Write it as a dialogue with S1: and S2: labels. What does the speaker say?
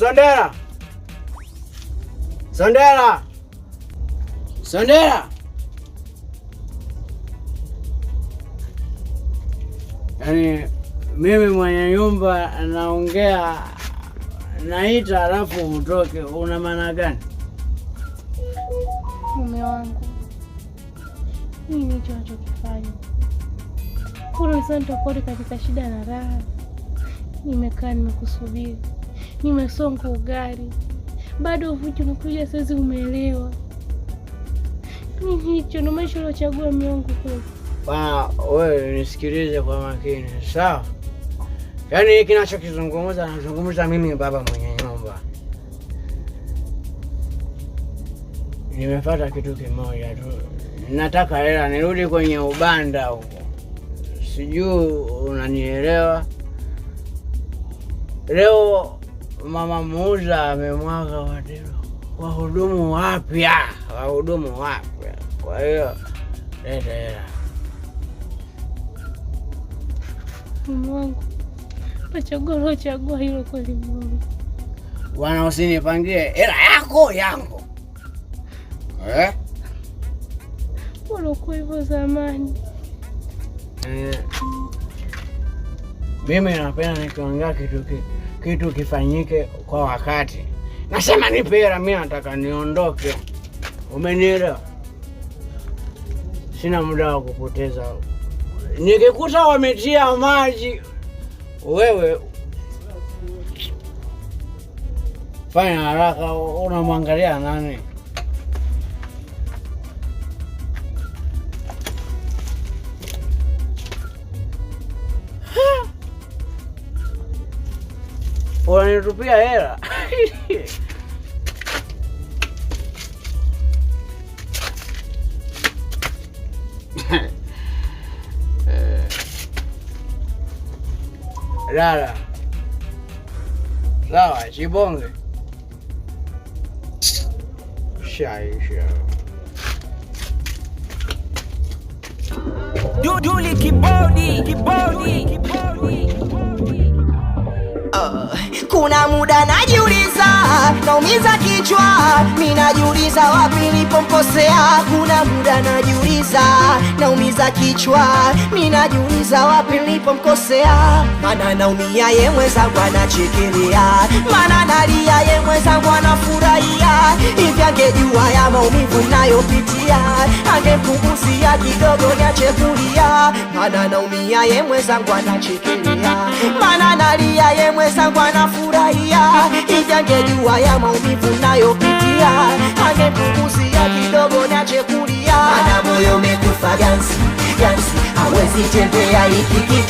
S1: Sondela! Sondela! Sondela! Yaani mimi mwenye nyumba naongea, naita alafu utoke, una maana gani?
S2: Mume wangu, nini hicho unachokifanya? Ulisema tutakuwa katika shida na raha. Nimekaa nimekusubiri, nimesonga ugali, bado uvuki unakuja. Sasa umeelewa nini hicho? Ndio maisha uliochagua mume wangu kweli?
S1: Bwana wewe nisikilize kwa makini, sawa? Yaani kinachokizungumza nazungumza mimi baba mwenye nyumba. Nimepata kitu kimoja tu, nataka hela nirudi kwenye ubanda huko. Sijui unanielewa? Leo mama muuza amemwaga wahudumu wapya, Kwa hiyo leta hela.
S2: Mume wangu, chagua hilo kweli mume wangu.
S1: Bwana usinipangie hela yangu.
S2: Ulikuwa hivyo zamani.
S1: Mimi napenda nikiongea kitu kifanyike kwa wakati. Nasema nipe hela, mimi nataka niondoke. Umenielewa? Sina muda wa kupoteza. Nikikuta wametia maji, wewe fanya haraka. Unamwangalia nani? Unanitupia hela. Lala. Sawa, chibonge. Shaisha.
S3: Duli kibodi.
S4: Kuna muda najiuliza, naumiza kichwa, mimi najiuliza wapi nilipomkosea. Kuna muda najiuliza, naumiza kichwa, mimi najiuliza wapi nilipomkosea. Maana naumia yeye mwenzangu anachekelea, maana nalia yeye mwenzangu anafurahia. Hivi angejua ya maumivu ninayopitia, angepunguzia kidogo niache kulia. Maana naumia yeye mwenzangu anachekelea, maana nalia yeye mwenzangu anafurahia. Hivi angejua ya maumivu ninayopitia, angepunguzia kidogo niache kulia. Maana moyo umekufa ganzi, hawezi tembea hiki kita